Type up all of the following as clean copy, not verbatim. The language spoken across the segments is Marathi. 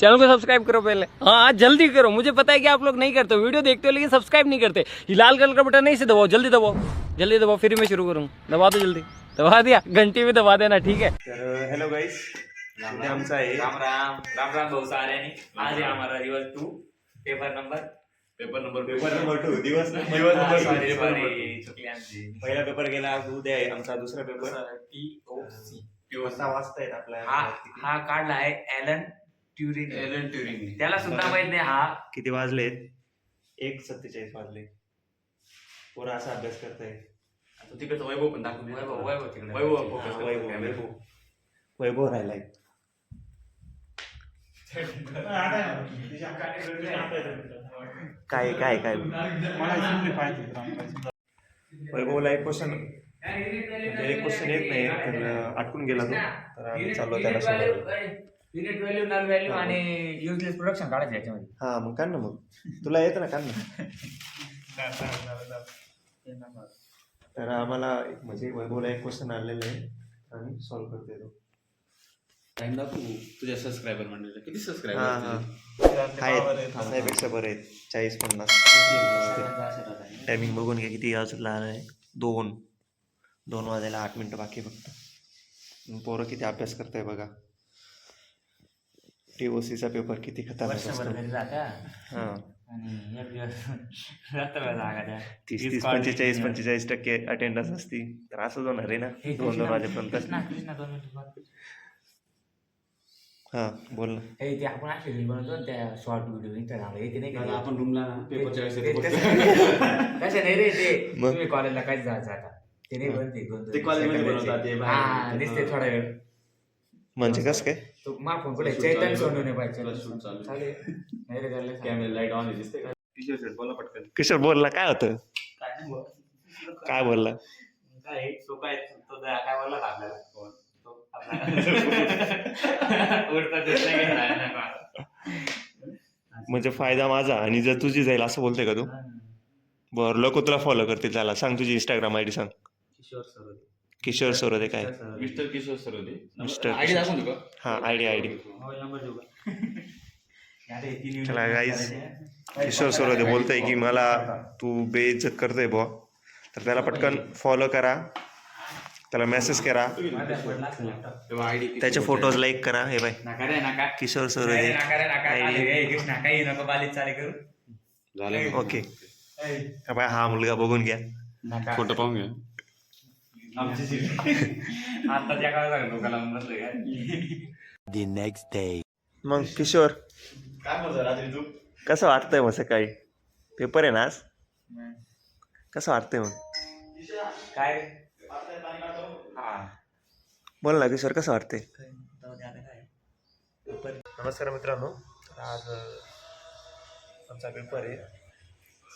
चैनल को सब्सक्राइब करो पहले। हाँ जल्दी करो, मुझे पता है कि आप लोग नहीं करते हो, वीडियो देखते हो लेकिन सब्सक्राइब नहीं करते। ये लाल कलर का बटन नहीं से दबाओ, जल्दी दबाओ, जल्दी दबाओ, फिर मैं शुरू करूँ। दबा दो जल्दी, दबा दिया, घंटी भी दबा देना, ठीक है। तर हेलो गाइस, आमचा आहे राम राम राम राम भाऊ साऱ्यांनी. आज आहे हमारा दिवस 2 पेपर नंबर पेपर नंबर 2 दिवस सॉरी चुकली आमची. पहिला पेपर गेला, आज उद्या आहे आमचा दुसरा पेपर. POC कसा वाचतायत आपल्या हा काढला आहे ॲलन ट्युरिंग. त्याला सुद्धा माहित नाही हा किती वाजलेत? 1:47 वाजले. पोरा असा अभ्यास करताय. तिकडचं वैभव पण दाखवून वैभव तिकडे. वैभव राहिलाय. काय काय काय वैभवला एक क्वेश्चन येत नाही, तर अटकून गेला तो. तर आम्ही चाललो त्याला सोडायला. युनिट व्हॅल्यू नल व्हॅल्यू आणि युजलेस प्रोडक्शन काढायचं याच्यामध्ये. हा मग काढ ना, मग तुला येतं ना, काढ ना. तर आम्हाला म्हणजे वैभवला एक क्वेश्चन आलेलं आहे आणि सॉल्व्ह करते तो. टाइम दाखवू तुझ्या सबस्क्रायबर मंडळीला. किती हा सबस्क्रायबर हा आहेत, त्यापेक्षा बरे आहेत. 40-50 टायमिंग बघून घ्या किती वाजला आहे. 2 वाजायला 8 मिनिटं बाकी फक्त. पोरं किती अभ्यास करताय बघा. TOCचा पेपर किती खतरनाक असतो. हा 30-45% अटेंडन्स असती. तर असंच होणार आहे ना 2 वाजेपर्यंत. हा बोल ना. ते आपण असे रील बनवतो ना त्या शॉर्ट व्हिडिओ इंस्टाग्रामला येते नाही का? आपण रूमला पेपरच्या तसे नाही रे ते. मग? तुम्ही कॉलेजला काय जायचं आता ते नाही बनते. ते कॉलेजमध्ये बनवतात ते बाहेर. हा दिसते थोडा वेळ. म्हणजे कसं काय? तू मा फोन कुठे चैतन्य सोडून पाहिजे. शूट चालू चालेल नाही रे त्याला कॅमेरा लाईट ऑन दिसते का? टी-शर्ट बोला पटकन. किशोर बोलला, काय होतं? काय बोलला? काय तो काय तो काय बोलला आपल्याला म्हणजे फायदा माझा आणि जर तुझी जाईल असं बोलतोय का तू? बरं, लोक तुला फॉलो करतील. त्याला सांग तुझी इंस्टाग्राम आयडी सांग. किशोर सरोदे. काय मिस्टर किशोर सर होते. मिस्टर आयडी दाखवून देऊ का? हा आयडी चला गाईज, किशोर सरोदे बोलतोय की मला तू बेइज्जत करतोय बुवा, तर त्याला पटकन फॉलो करा, त्याला मेसेज करा, तेव्हा आयडी त्याचे फोटोज लाईक करा. हे बाय किशोर सरोदे झाले. ओके. बाय हा मुलगा बघून घ्या, फोटो पाहून घ्या. The next day. मग किशोर काय मजा रात्री तू? कसं वाटतंय मग? सकाळी पेपर आहे ना आज, कसं वाटतंय मग? काय बोल ना किशोर, कसं वाटतंय? नमस्कार मित्रांनो, आज आमचा पेपर आहे.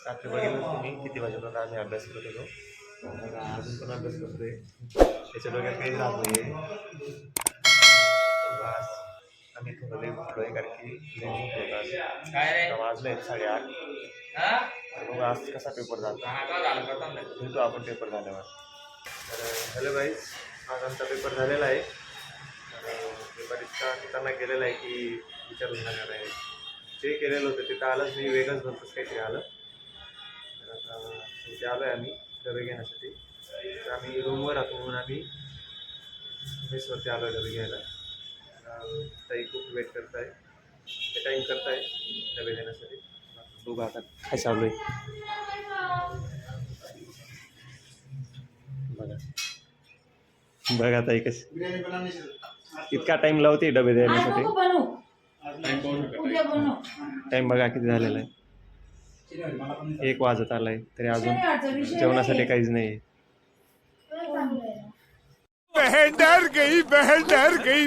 रात्री बघितलं तुम्ही किती वाजेपर्यंत आम्ही अभ्यास करत होतो. अजून पण अभ्यास करतोय. त्याच्या डोक्यात काही राहत नाही. आम्ही थोडं लेट उठलोय कारण की वाजले 8:30. तर मग आज कसा पेपर झाला भेटू आपण पेपर झाल्यावर. तर हॅलो गाईज, आज आमचा पेपर झालेला आहे. तर पेपर इतका खतरनाक गेलेला आहे की विचारून जाणार आहे. जे केलेलं होतं तिथं आलंच नाही, वेगळंच भरतंच काहीतरी आलं. तर आता इथे आलो आहे आम्ही डबे घेण्यासाठी. तर आम्ही रूमवर राहतो म्हणून आम्ही मेसवरती आलो आहे डबे घ्यायला. ताई खूप वेट करताय, ते टाईम करताय डबे घेण्यासाठी. बघू आता काय चालू आहे. बघा ताई कशी इतका टाइम लावते डबे देण्यासाठी. टाइम बघा किती झालेला आहे. 1 वाजत आलाय तरी अजून जेवणासाठी काहीच नाही. बहन डर गई.